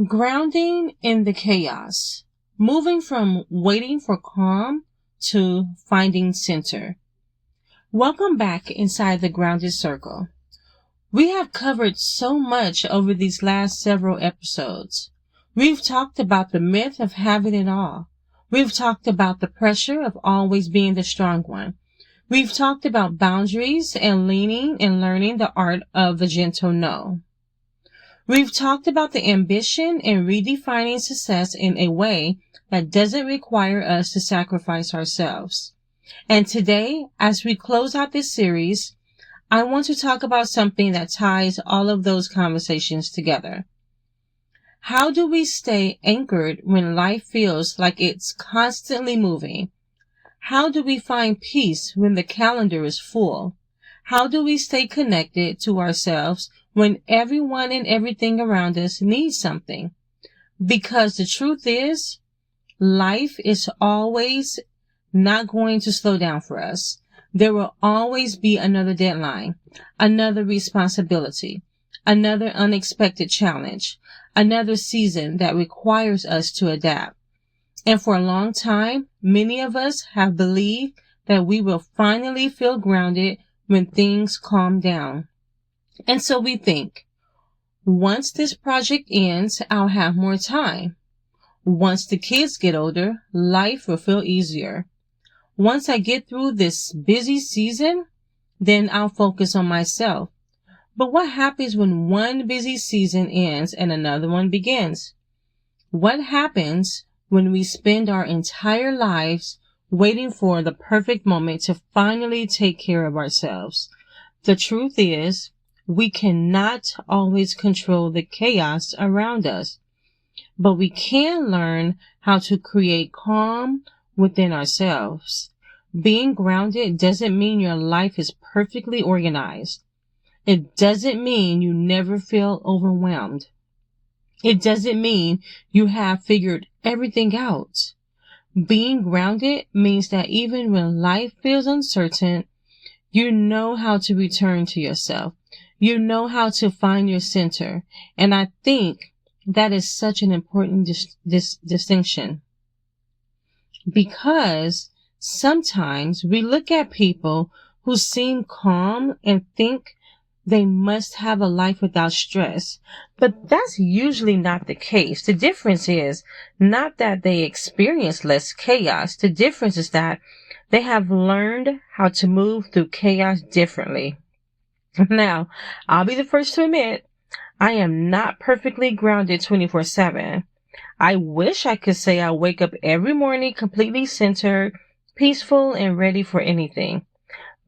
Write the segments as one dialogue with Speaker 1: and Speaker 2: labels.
Speaker 1: Grounding in the chaos. Moving from waiting for calm to finding center. Welcome back inside the grounded circle. We have covered so much over these last several episodes. We've talked about the myth of having it all. We've talked about the pressure of always being the strong one. We've talked about boundaries and leaning and learning the art of the gentle no. We've talked about the ambition and redefining success in a way that doesn't require us to sacrifice ourselves. And today, as we close out this series, I want to talk about something that ties all of those conversations together. How do we stay anchored when life feels like it's constantly moving? How do we find peace when the calendar is full? How do we stay connected to ourselves when everyone and everything around us needs something? Because the truth is, life is always not going to slow down for us. There will always be another deadline, another responsibility, another unexpected challenge, another season that requires us to adapt. And for a long time, many of us have believed that we will finally feel grounded when things calm down. And so we think, once this project ends, I'll have more time. Once the kids get older, life will feel easier. Once I get through this busy season, then I'll focus on myself. But what happens when one busy season ends and another one begins? What happens when we spend our entire lives waiting for the perfect moment to finally take care of ourselves? The truth is, we cannot always control the chaos around us, but we can learn how to create calm within ourselves. Being grounded doesn't mean your life is perfectly organized. It doesn't mean you never feel overwhelmed. It doesn't mean you have figured everything out. Being grounded means that even when life feels uncertain, you know how to return to yourself. You know how to find your center. And I think that is such an important distinction. Because sometimes we look at people who seem calm and think they must have a life without stress. But that's usually not the case. The difference is not that they experience less chaos. The difference is that they have learned how to move through chaos differently. Now, I'll be the first to admit, I am not perfectly grounded 24/7. I wish I could say I wake up every morning completely centered, peaceful, and ready for anything.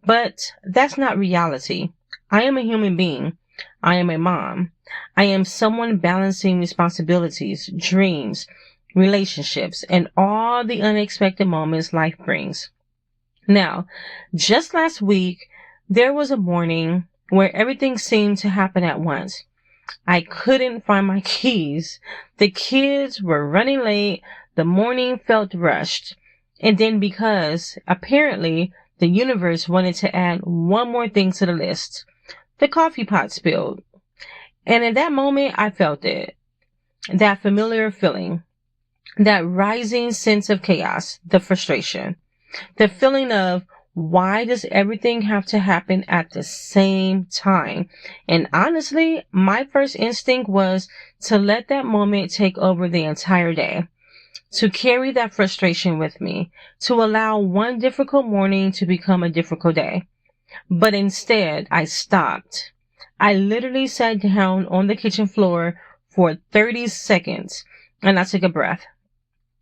Speaker 1: But that's not reality. I am a human being. I am a mom. I am someone balancing responsibilities, dreams, relationships, and all the unexpected moments life brings. Now, just last week, there was a morning where everything seemed to happen at once. I couldn't find my keys. The kids were running late. The morning felt rushed. And then because apparently the universe wanted to add one more thing to the list, the coffee pot spilled. And in that moment, I felt it. That familiar feeling. That rising sense of chaos. The frustration. The feeling of, why does everything have to happen at the same time? And honestly, my first instinct was to let that moment take over the entire day. To carry that frustration with me. To allow one difficult morning to become a difficult day. But instead, I stopped. I literally sat down on the kitchen floor for 30 seconds and I took a breath.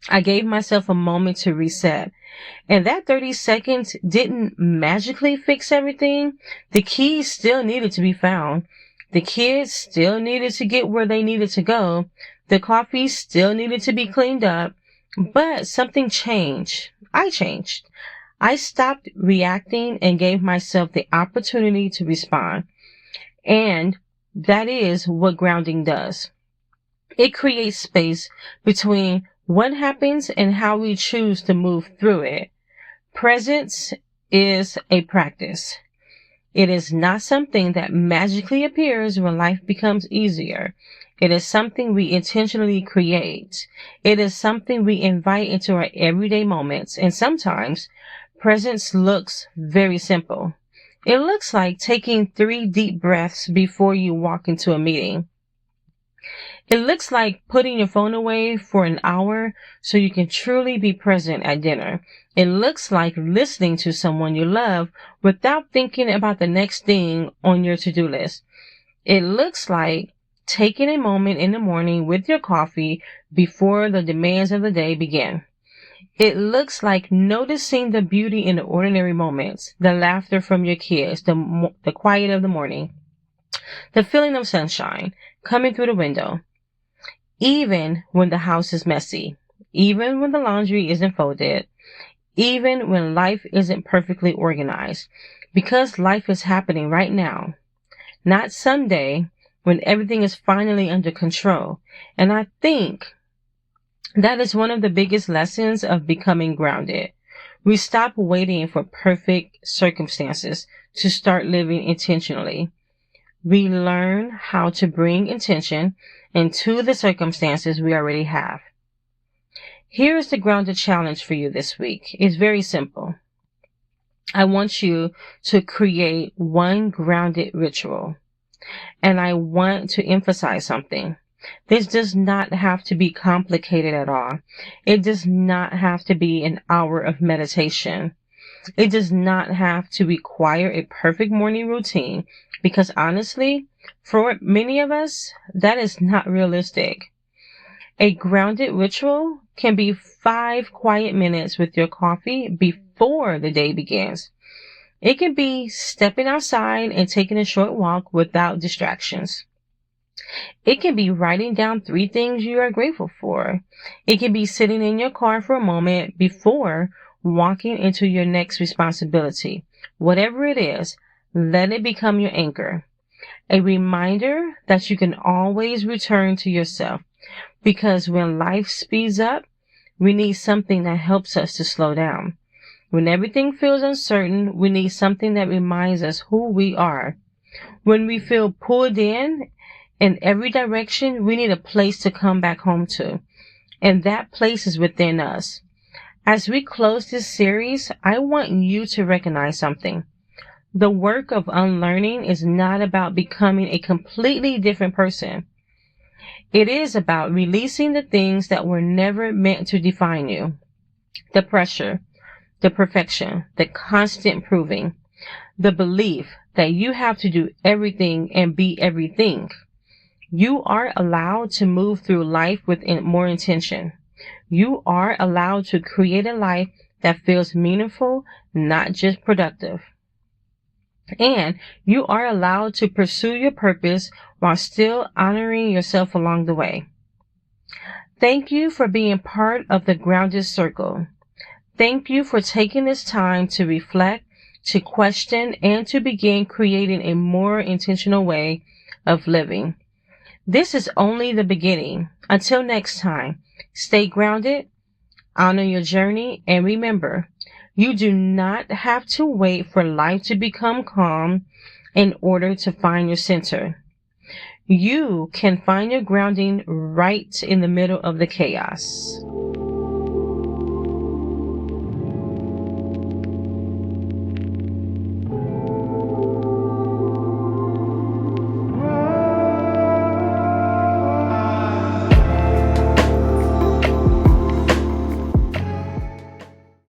Speaker 1: I gave myself a moment to reset. And that 30 seconds didn't magically fix everything. The keys still needed to be found. The kids still needed to get where they needed to go. The coffee still needed to be cleaned up. But something changed. I changed. I stopped reacting and gave myself the opportunity to respond. And that is what grounding does. It creates space between what happens and how we choose to move through it. Presence is a practice. It is not something that magically appears when life becomes easier. It is something we intentionally create. It is something we invite into our everyday moments. And sometimes presence looks very simple. It looks like taking 3 deep breaths before you walk into a meeting. It looks like putting your phone away for an hour so you can truly be present at dinner. It looks like listening to someone you love without thinking about the next thing on your to-do list. It looks like taking a moment in the morning with your coffee before the demands of the day begin. It looks like noticing the beauty in the ordinary moments, the laughter from your kids, the quiet of the morning, the feeling of sunshine coming through the window. Even when the house is messy, even when the laundry isn't folded, even when life isn't perfectly organized, because life is happening right now, not someday when everything is finally under control. And I think that is one of the biggest lessons of becoming grounded. We stop waiting for perfect circumstances to start living intentionally. We learn how to bring intention into the circumstances we already have. Here is the grounded challenge for you this week. It's very simple. I want you to create one grounded ritual. And I want to emphasize something. This does not have to be complicated at all. It does not have to be an hour of meditation. It does not have to require a perfect morning routine, because honestly, for many of us, that is not realistic. A grounded ritual can be 5 quiet minutes with your coffee before the day begins. It can be stepping outside and taking a short walk without distractions. It can be writing down 3 things you are grateful for. It can be sitting in your car for a moment before walking into your next responsibility. Whatever it is, let it become your anchor. A reminder that you can always return to yourself. Because when life speeds up, we need something that helps us to slow down. When everything feels uncertain, we need something that reminds us who we are. When we feel pulled in every direction, we need a place to come back home to. And that place is within us. As we close this series, I want you to recognize something. The work of unlearning is not about becoming a completely different person. It is about releasing the things that were never meant to define you. The pressure, the perfection, the constant proving, the belief that you have to do everything and be everything. You are allowed to move through life with more intention. You are allowed to create a life that feels meaningful, not just productive. And you are allowed to pursue your purpose while still honoring yourself along the way. Thank you for being part of the Grounded Circle. Thank you for taking this time to reflect, to question, and to begin creating a more intentional way of living. This is only the beginning. Until next time, stay grounded, honor your journey, and remember, you do not have to wait for life to become calm in order to find your center. You can find your grounding right in the middle of the chaos.